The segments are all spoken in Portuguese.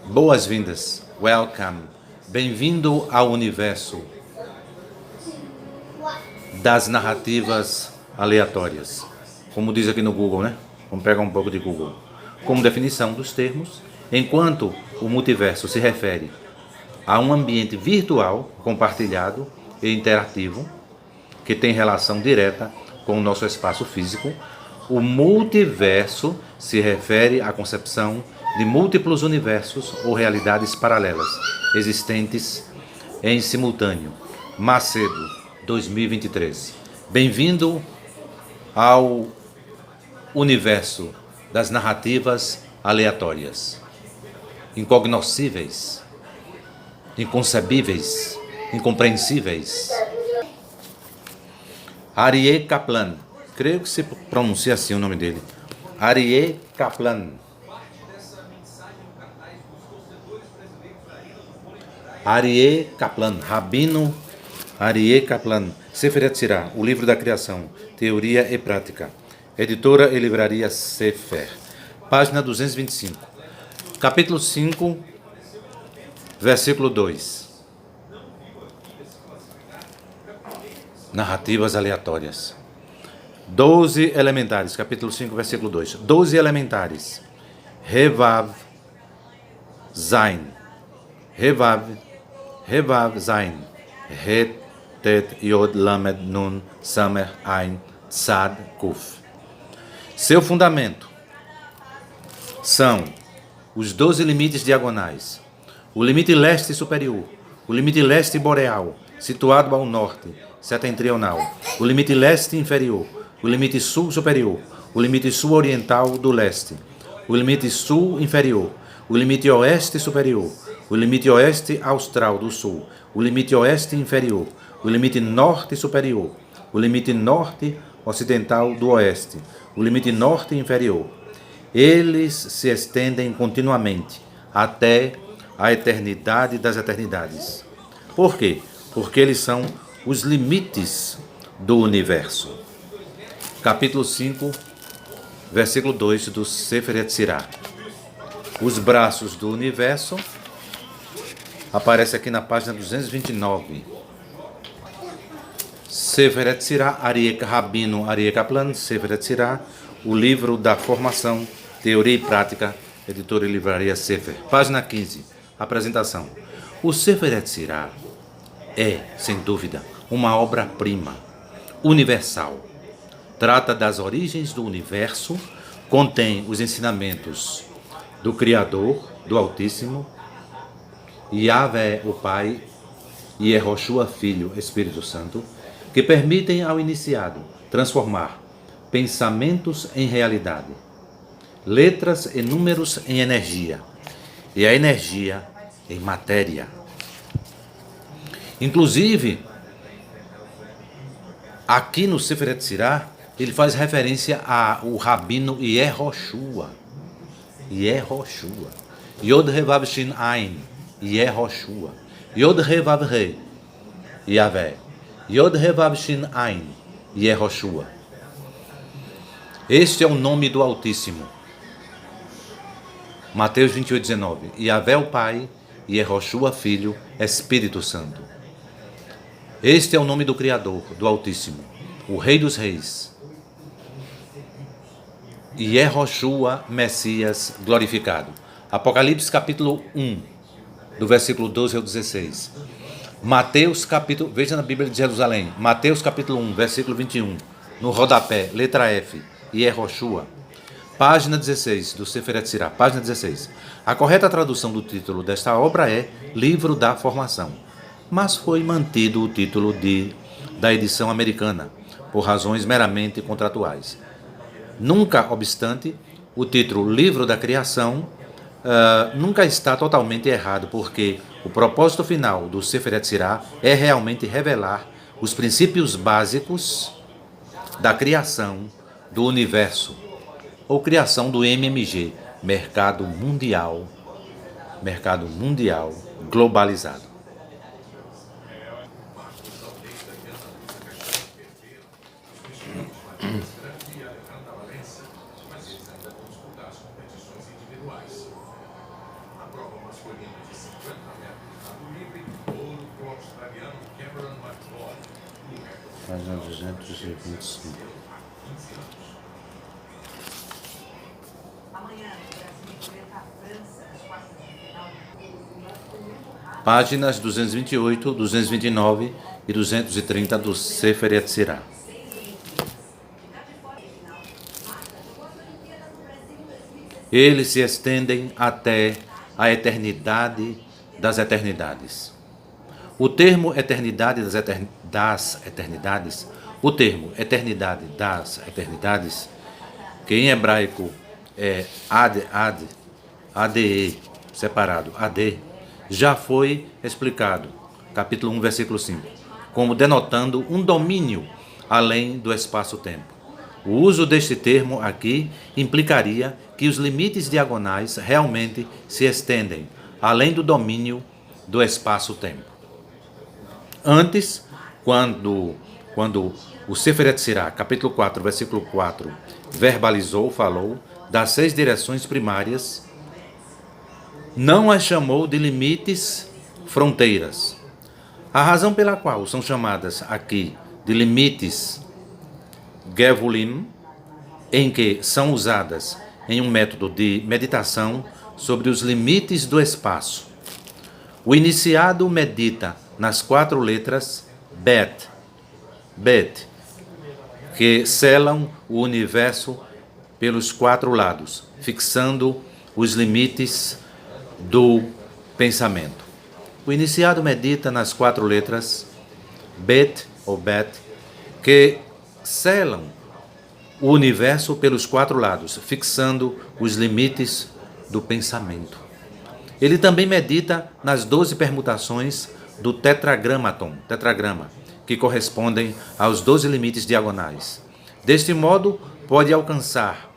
Boas-vindas, welcome, bem-vindo ao universo das narrativas aleatórias. Como diz aqui no Google, né? Vamos pegar um pouco de Google. Como definição dos termos, enquanto o multiverso se refere a um ambiente virtual, compartilhado e interativo, que tem relação direta com o nosso espaço físico, o multiverso se refere à concepção de múltiplos universos ou realidades paralelas, existentes em simultâneo. Macedo, 2023. Bem-vindo ao universo das narrativas aleatórias, incognoscíveis, inconcebíveis, incompreensíveis. Aryeh Kaplan, creio que se pronuncia assim o nome dele. Aryeh Kaplan. Aryeh Kaplan, Rabino Aryeh Kaplan, Sefer Yetzirah, o livro da criação, teoria e prática. Editora e livraria Sefer. Página 225. Capítulo 5, versículo 2. Narrativas aleatórias. 12 elementares, capítulo 5, versículo 2. 12 elementares. Revav Zain. Revav Zain. Het, Tet, Yod, Lamed, Nun, Samer, Ain, Tzad, Kuf. Seu fundamento são os 12 limites diagonais. O limite leste superior, o limite leste boreal, situado ao norte, setentrional. O limite leste inferior, o limite sul superior, o limite sul oriental do leste. O limite sul inferior, o limite oeste superior, o limite oeste austral do sul, o limite oeste inferior, o limite norte superior, o limite norte ocidental do oeste, o limite norte inferior. Eles se estendem continuamente até a eternidade das eternidades. Por quê? Porque eles são os limites do universo. Capítulo 5, versículo 2 do Sefer Yetzirah. Os braços do universo aparece aqui na página 229. Sefer Yetzirah, Rabino Aryeh Kaplan, Sefer Yetzirah, o livro da formação, teoria e prática, editora e livraria Sefer. Página 15, apresentação. O Sefer Yetzirah é, sem dúvida, uma obra-prima, universal. Trata das origens do universo, contém os ensinamentos do Criador, do Altíssimo, Yahvé, o Pai, e Yehoshua, Filho, Espírito Santo, que permitem ao iniciado transformar pensamentos em realidade, letras e números em energia, e a energia em matéria. Inclusive, aqui no Sefer Yetzirah, ele faz referência ao Rabino Yehoshua. Yehoshua. Yod Revav Shin Ain. Yehoshua. Yod Revav Re. Yahvé. Yod Revav Shin Ain. Yehoshua. Este é o nome do Altíssimo. Mateus 28, 19. Yahvé o Pai, Yehoshua Filho, Espírito Santo. Este é o nome do Criador, do Altíssimo, o Rei dos Reis. Yehoshua, Messias glorificado. Apocalipse capítulo 1, do versículo 12 ao 16. Mateus capítulo, veja na Bíblia de Jerusalém, Mateus capítulo 1, versículo 21, no rodapé, letra F, Yehoshua. Página 16, do Sefer Yetzirah, página 16. A correta tradução do título desta obra é Livro da Formação, mas foi mantido o título da edição americana, por razões meramente contratuais. Nunca obstante, o título Livro da Criação nunca está totalmente errado, porque o propósito final do Sefer Yetzirah é realmente revelar os princípios básicos da criação do universo, ou criação do MMG, mercado mundial globalizado. Página 225. Páginas 228, 229 e 230 do Sefer Yetzirah. Eles se estendem até a eternidade das eternidades. O termo eternidade das eternidades, o termo eternidade das eternidades, que em hebraico é ade, separado, ad, já foi explicado, capítulo 1, versículo 5, como denotando um domínio além do espaço-tempo. O uso deste termo aqui implicaria que os limites diagonais realmente se estendem além do domínio do espaço-tempo. Antes, quando o Sefer Yetzirah, capítulo 4, versículo 4, falou das 6 direções primárias, não as chamou de limites, fronteiras. A razão pela qual são chamadas aqui de limites Gevulim, em que são usadas em um método de meditação sobre os limites do espaço. O iniciado medita nas 4 letras Bet, que selam o universo pelos 4 lados, fixando os limites do pensamento. O iniciado medita nas 4 letras Bet, que selam o universo pelos 4 lados, fixando os limites do pensamento. Ele também medita nas 12 permutações do tetragrama, que correspondem aos 12 limites diagonais. Deste modo, pode alcançar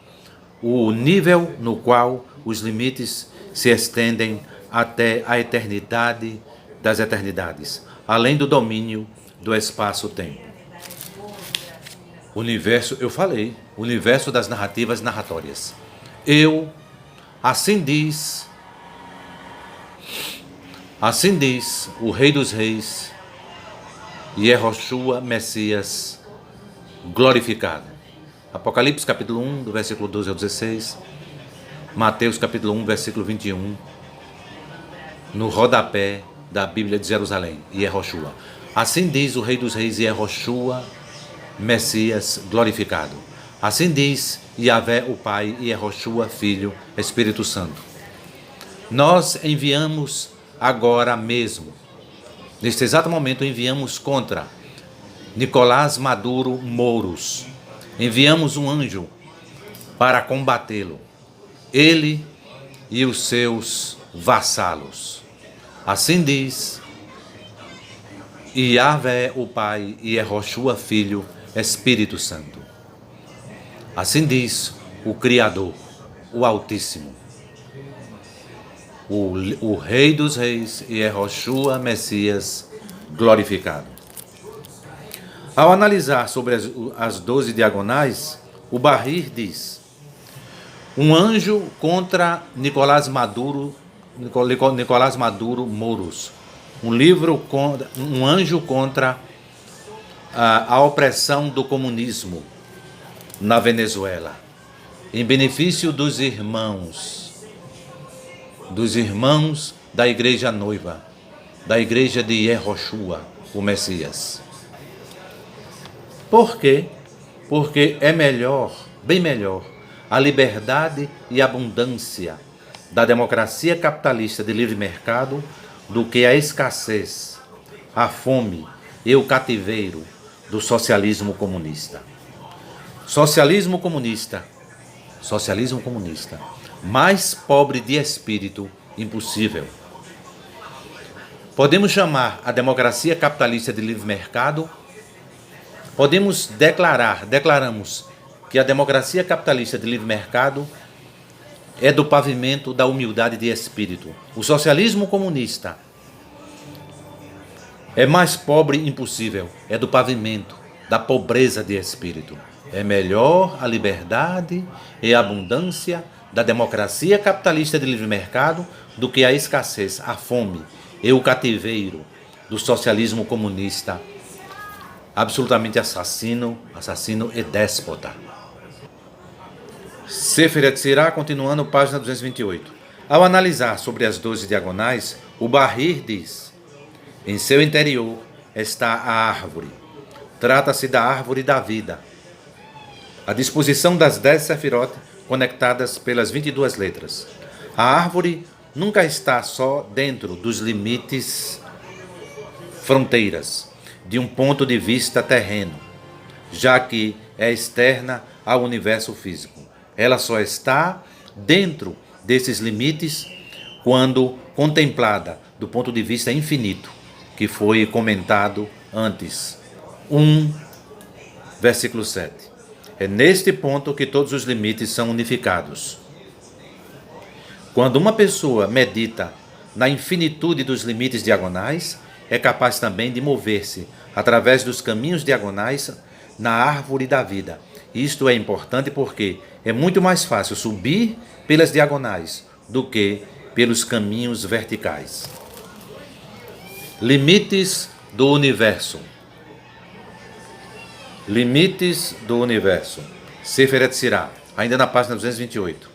o nível no qual os limites se estendem até a eternidade das eternidades, além do domínio do espaço-tempo. Universo, eu falei, universo das narrativas narratórias. Assim diz o Rei dos Reis, Yehoshua, Messias, glorificado. Apocalipse capítulo 1, do versículo 12 ao 16, Mateus capítulo 1, versículo 21, no rodapé da Bíblia de Jerusalém, Yehoshua. Assim diz o Rei dos Reis, Yehoshua, Messias, glorificado. Assim diz Yahvé, o Pai, e Yehoshua, Filho, Espírito Santo. Nós enviamos agora mesmo, neste exato momento, enviamos contra Nicolás Maduro Mouros. Enviamos um anjo para combatê-lo, ele e os seus vassalos. Assim diz Yahvé, o Pai, e Yehoshua, Filho, Espírito Santo. Assim diz o Criador, o Altíssimo, o Rei dos Reis e Yehoshua, Messias, glorificado. Ao analisar sobre as 12 diagonais, o Bahir diz: um anjo contra Nicolás Maduro Mouros. Um anjo contra a opressão do comunismo na Venezuela, em benefício dos irmãos da igreja noiva, da igreja de Yehoshua, o Messias. Por quê? Porque é melhor, bem melhor, a liberdade e abundância da democracia capitalista de livre mercado do que a escassez, a fome e o cativeiro do socialismo comunista. Socialismo comunista, mais pobre de espírito impossível. Podemos chamar a democracia capitalista de livre mercado, declaramos que a democracia capitalista de livre mercado é do pavimento da humildade de espírito. O socialismo comunista é mais pobre impossível, é do pavimento da pobreza de espírito. É melhor a liberdade e a abundância da democracia capitalista de livre mercado do que a escassez, a fome e o cativeiro do socialismo comunista absolutamente assassino e déspota. Sefer Yetzirah, continuando, página 228. Ao analisar sobre as 12 diagonais, o Bahir diz: em seu interior está a árvore. Trata-se da árvore da vida. A disposição das 10 Sefirot conectadas pelas 22 letras. A árvore nunca está só dentro dos limites, fronteiras, de um ponto de vista terreno, já que é externa ao universo físico. Ela só está dentro desses limites quando contemplada do ponto de vista infinito, que foi comentado antes. 1, versículo 7. É neste ponto que todos os limites são unificados. Quando uma pessoa medita na infinitude dos limites diagonais, é capaz também de mover-se através dos caminhos diagonais na árvore da vida. Isto é importante porque é muito mais fácil subir pelas diagonais do que pelos caminhos verticais. Limites do universo. Limites do universo. Sefer Yetzirah, ainda na página 228.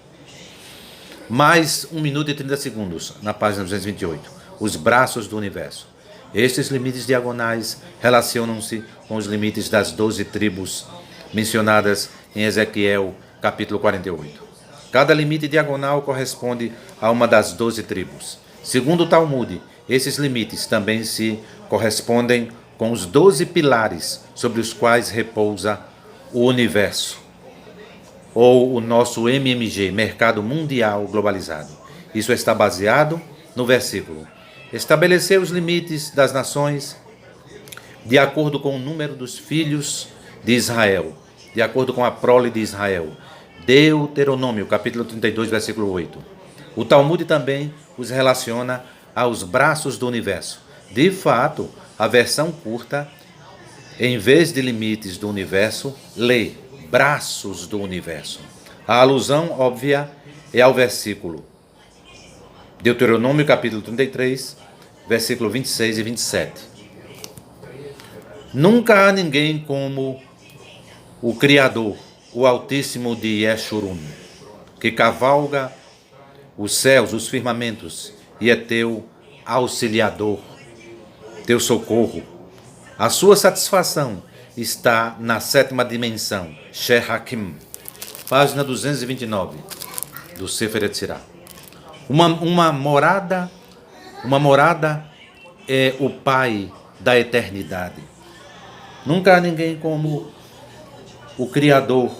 Mais 1 minuto e 30 segundos, na página 228. Os braços do universo. Estes limites diagonais relacionam-se com os limites das 12 tribos mencionadas em Ezequiel, capítulo 48. Cada limite diagonal corresponde a uma das 12 tribos. Segundo o Talmud, esses limites também se correspondem com os 12 pilares sobre os quais repousa o universo, ou o nosso MMG, Mercado Mundial Globalizado. Isso está baseado no versículo: estabeleceu os limites das nações de acordo com o número dos filhos de Israel, de acordo com a prole de Israel. Deuteronômio, capítulo 32, versículo 8. O Talmud também os relaciona aos braços do universo. De fato, a versão curta, em vez de limites do universo, lê braços do universo. A alusão óbvia é ao versículo Deuteronômio, capítulo 33, versículo 26 e 27. Nunca há ninguém como o Criador, o Altíssimo de Yeshurun, que cavalga os céus, os firmamentos, e é teu auxiliador, teu socorro. A sua satisfação está na 7ª dimensão, Shehakim, página 229, do Sefer Yetzirah. Uma morada é o Pai da eternidade. Nunca há ninguém como o Criador,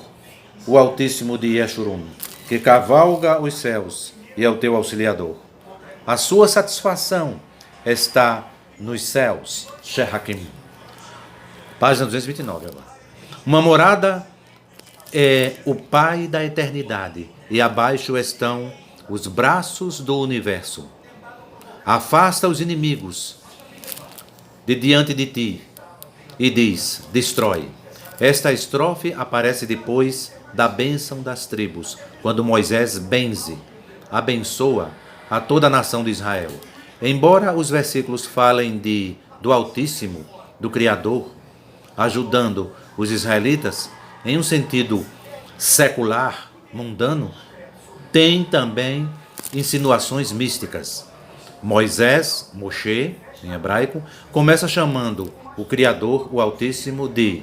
o Altíssimo de Yeshurun, que cavalga os céus e é o teu auxiliador. A sua satisfação está nos céus, Shehakim. Página 229 agora. Uma morada é o Pai da eternidade, e abaixo estão os braços do universo. Afasta os inimigos de diante de ti e diz: destrói. Esta estrofe aparece depois da bênção das tribos, quando Moisés abençoa a toda a nação de Israel. Embora os versículos falem do Altíssimo, do Criador, ajudando os israelitas em um sentido secular, mundano, tem também insinuações místicas. Moisés, Moshe, em hebraico, começa chamando o Criador, o Altíssimo, de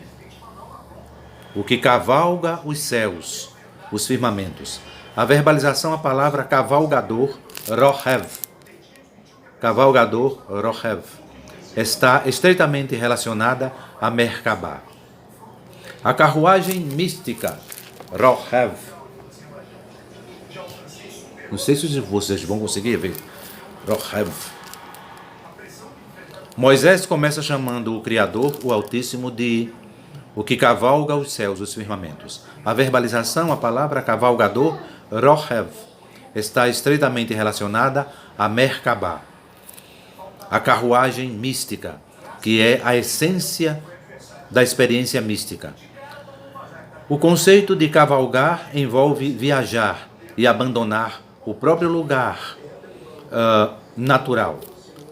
o que cavalga os céus, os firmamentos. A verbalização, a palavra cavalgador, rohev. Cavalgador, rohev, está estreitamente relacionada a Merkabah. A carruagem mística, rohev. Não sei se vocês vão conseguir ver. Rohev. Moisés começa chamando o Criador, o Altíssimo, de o que cavalga os céus, os firmamentos. A verbalização, a palavra cavalgador, rohev, está estreitamente relacionada a Merkabah, a carruagem mística, que é a essência da experiência mística. O conceito de cavalgar envolve viajar e abandonar o próprio lugar natural.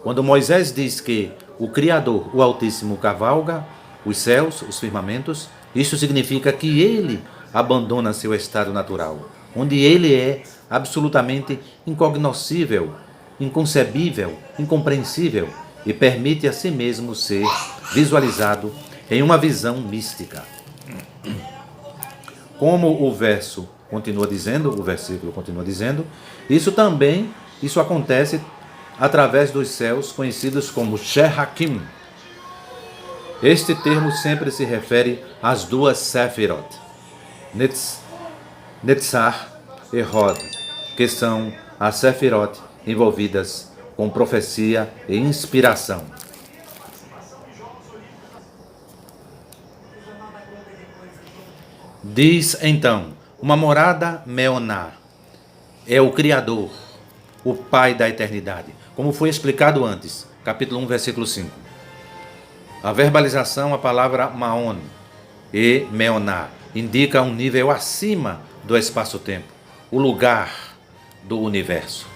Quando Moisés diz que o Criador, o Altíssimo, cavalga os céus, os firmamentos. Isso significa que ele abandona seu estado natural, onde ele é absolutamente incognoscível, inconcebível, incompreensível, e permite a si mesmo ser visualizado em uma visão mística. Como o versículo continua dizendo, isso acontece através dos céus conhecidos como Shehakim. Este termo sempre se refere às duas Sefirot, Netzach e Hod, que são as Sefirot envolvidas com profecia e inspiração. Diz então, uma morada Meoná é o Criador, o Pai da eternidade, como foi explicado antes, capítulo 1, versículo 5. A verbalização, a palavra Maon e Meoná, indica um nível acima do espaço-tempo, o lugar do universo.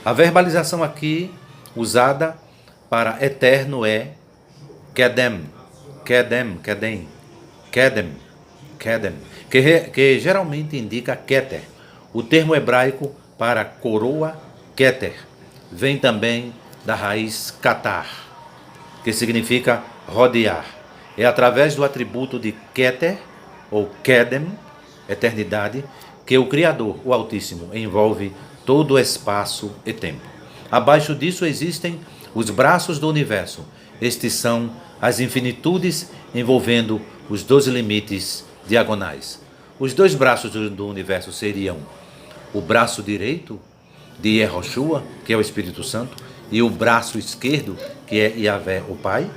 A verbalização aqui usada para eterno é Kedem, que geralmente indica Keter. O termo hebraico para coroa, Keter, vem também da raiz Katar, que significa rodear. É através do atributo de Keter, ou Kedem, eternidade, que o Criador, o Altíssimo, envolve todo o espaço e tempo. Abaixo disso existem os braços do universo. Estes são as infinitudes envolvendo os 12 limites diagonais. Os dois braços do universo seriam o braço direito de Yehoshua, que é o Espírito Santo, e o braço esquerdo, que é Yahvé, o Pai.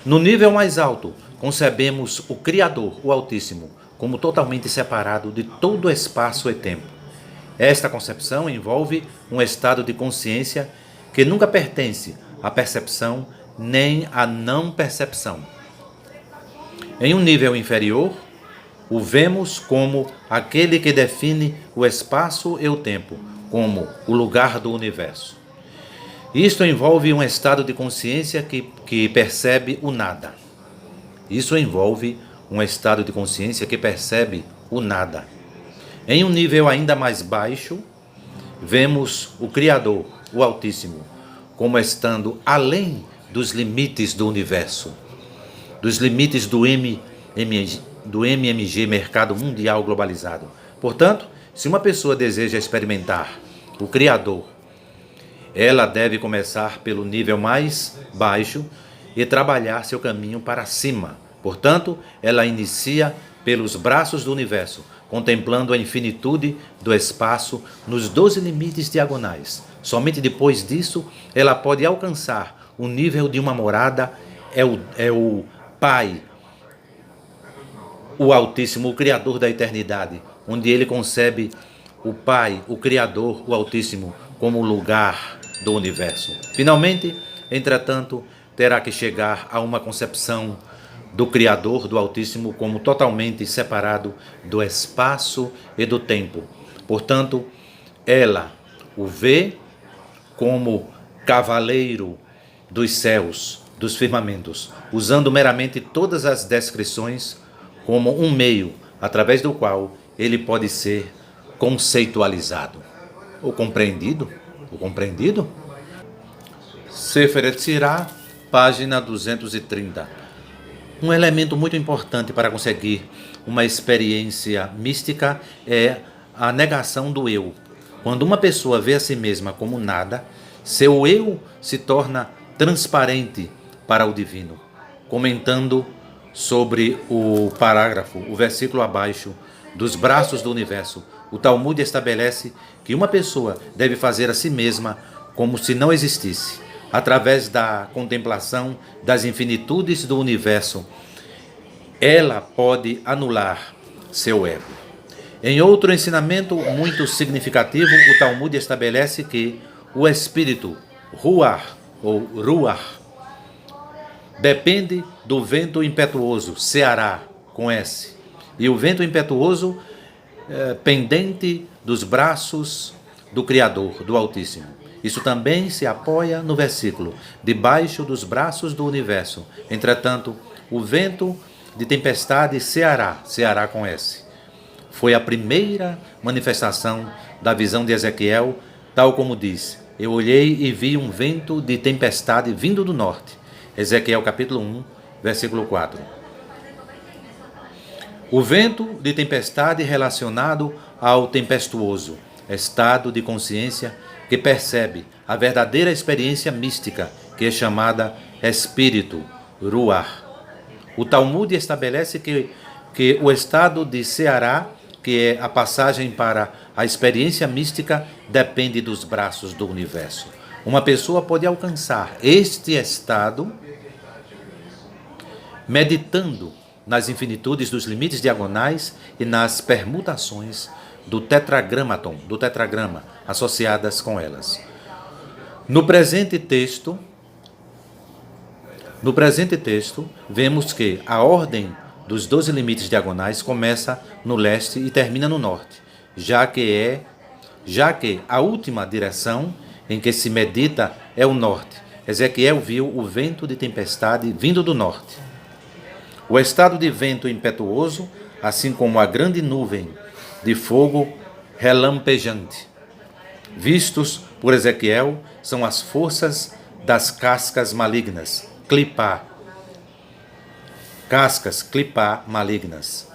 No nível mais alto, concebemos o Criador, o Altíssimo, como totalmente separado de todo espaço e tempo. Esta concepção envolve um estado de consciência que nunca pertence à percepção nem à não percepção. Em um nível inferior, o vemos como aquele que define o espaço e o tempo, como o lugar do universo. Isto envolve um estado de consciência que percebe o nada. Em um nível ainda mais baixo, vemos o Criador, o Altíssimo, como estando além dos limites do universo, dos limites do MMG, Mercado Mundial Globalizado. Portanto, se uma pessoa deseja experimentar o Criador, ela deve começar pelo nível mais baixo e trabalhar seu caminho para cima. Portanto, ela inicia pelos braços do universo, contemplando a infinitude do espaço nos 12 limites diagonais. Somente depois disso, ela pode alcançar o nível de uma morada, é o Pai, o Altíssimo, o Criador da eternidade, onde ele concebe o Pai, o Criador, o Altíssimo, como lugar do universo. Finalmente, entretanto, terá que chegar a uma concepção do Criador, do Altíssimo, como totalmente separado do espaço e do tempo. Portanto, ela o vê como cavaleiro dos céus, dos firmamentos, usando meramente todas as descrições como um meio através do qual ele pode ser conceitualizado. O compreendido? Sefer Yetzirah, página 230. Um elemento muito importante para conseguir uma experiência mística é a negação do eu. Quando uma pessoa vê a si mesma como nada, seu eu se torna transparente para o divino. Comentando sobre o parágrafo, o versículo abaixo, dos braços do universo, o Talmud estabelece que uma pessoa deve fazer a si mesma como se não existisse. Através da contemplação das infinitudes do universo, ela pode anular seu ego. Em outro ensinamento muito significativo, o Talmud estabelece que o espírito, Ruach, ou Ruach, depende do vento impetuoso, Seará, com S, e o vento impetuoso pendente dos braços do Criador, do Altíssimo. Isso também se apoia no versículo, debaixo dos braços do universo. Entretanto, O vento de tempestade Ceará, Ceará com S, foi a primeira manifestação da visão de Ezequiel, tal como diz: eu olhei e vi um vento de tempestade vindo do norte. Ezequiel capítulo 1, versículo 4. O vento de tempestade relacionado ao tempestuoso, estado de consciência que percebe a verdadeira experiência mística, que é chamada espírito, ruach. O Talmud estabelece que o estado de Ceará, que é a passagem para a experiência mística, depende dos braços do universo. Uma pessoa pode alcançar este estado meditando nas infinitudes dos limites diagonais e nas permutações do tetragrama, associadas com elas. No presente texto, vemos que a ordem dos 12 limites diagonais começa no leste e termina no norte, já que a última direção em que se medita é o norte. Ezequiel viu o vento de tempestade vindo do norte. O estado de vento impetuoso, assim como a grande nuvem de fogo relampejante, vistos por Ezequiel, são as forças das cascas malignas, clipá, malignas,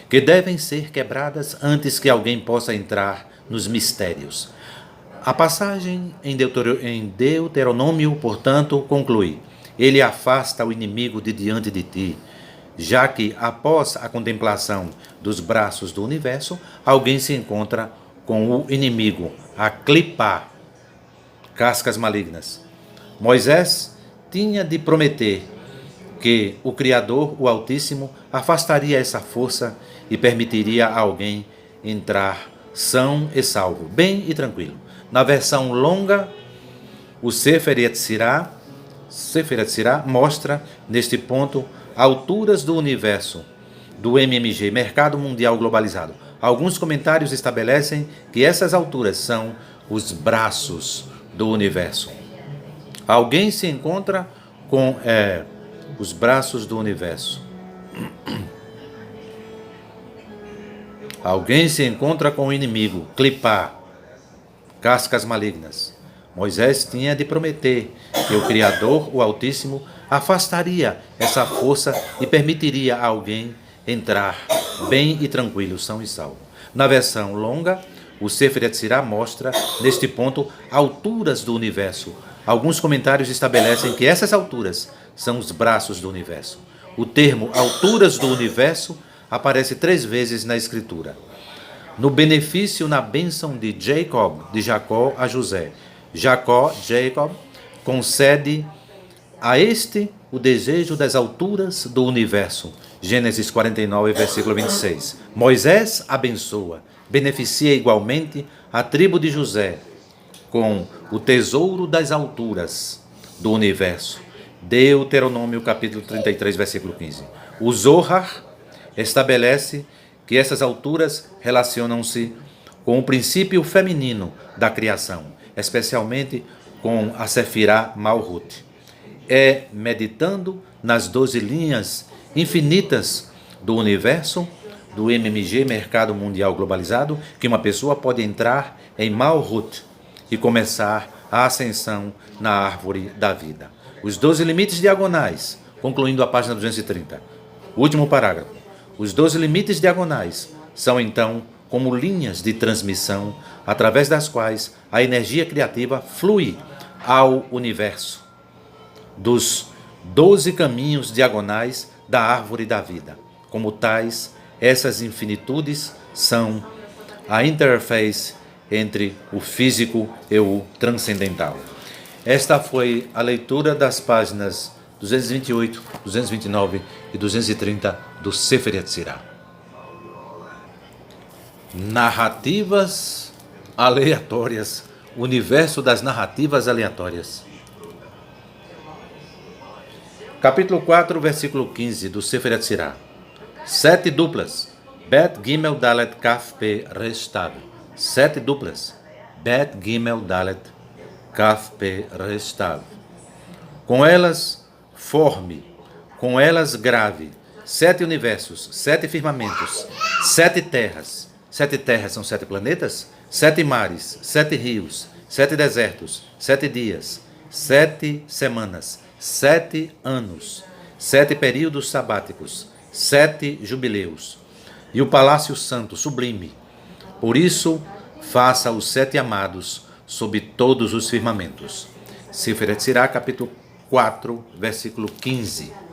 que devem ser quebradas antes que alguém possa entrar nos mistérios. A passagem em Deuteronômio, portanto, conclui: ele afasta o inimigo de diante de ti, já que, após a contemplação dos braços do universo, alguém se encontra com o inimigo, a clipá, cascas malignas. Moisés tinha de prometer que o Criador, o Altíssimo, afastaria essa força e permitiria a alguém entrar são e salvo, bem e tranquilo. Na versão longa, o Sefer Yetzirah mostra, neste ponto, alturas do universo, do MMG, Mercado Mundial Globalizado. Alguns comentários estabelecem que essas alturas são os braços do universo. Alguém se encontra com os braços do universo. Alguém se encontra com o inimigo, clipá, cascas malignas. Moisés tinha de prometer que o Criador, o Altíssimo, afastaria essa força e permitiria a alguém entrar bem e tranquilo, são e salvo. Na versão longa, o Sefer Yetzirah mostra, neste ponto, alturas do universo. Alguns comentários estabelecem que essas alturas são os braços do universo. O termo alturas do universo aparece 3 vezes na Escritura. No benefício, na bênção de Jacó a José. Jacob, concede a este o desejo das alturas do universo. Gênesis 49, versículo 26. Moisés abençoa, beneficia igualmente a tribo de José com o tesouro das alturas do universo. Deuteronômio capítulo 33, versículo 15. O Zohar estabelece que essas alturas relacionam-se com o princípio feminino da criação, especialmente com a Sefirá Malhut. É meditando nas 12 linhas infinitas do universo, do MMG, Mercado Mundial Globalizado, que uma pessoa pode entrar em Malhut e começar a ascensão na árvore da vida. Os 12 limites diagonais, concluindo a página 230. Último parágrafo. Os 12 limites diagonais são, então, como linhas de transmissão através das quais a energia criativa flui ao universo, dos 12 caminhos diagonais da árvore da vida. Como tais, essas infinitudes são a interface entre o físico e o transcendental. Esta foi a leitura das páginas 228, 229 e 230 do Sefer Yetzirah. Narrativas aleatórias, universo das narrativas aleatórias. Capítulo 4, versículo 15 do Sefer Yetzirah. 7 duplas. Bet Gimel Dalet Kaf Pe Resh Tav. 7 duplas. Bet Gimel Dalet Kaf Pe Resh Tav. Com elas, forme com elas grave, 7 universos, 7 firmamentos, 7 terras. 7 terras são 7 planetas? 7 mares, 7 rios, 7 desertos, 7 dias, 7 semanas, 7 anos, 7 períodos sabáticos, 7 jubileus, e o palácio santo sublime. Por isso, faça os 7 amados sob todos os firmamentos. Sefer Yetzirah, capítulo 4, versículo 15.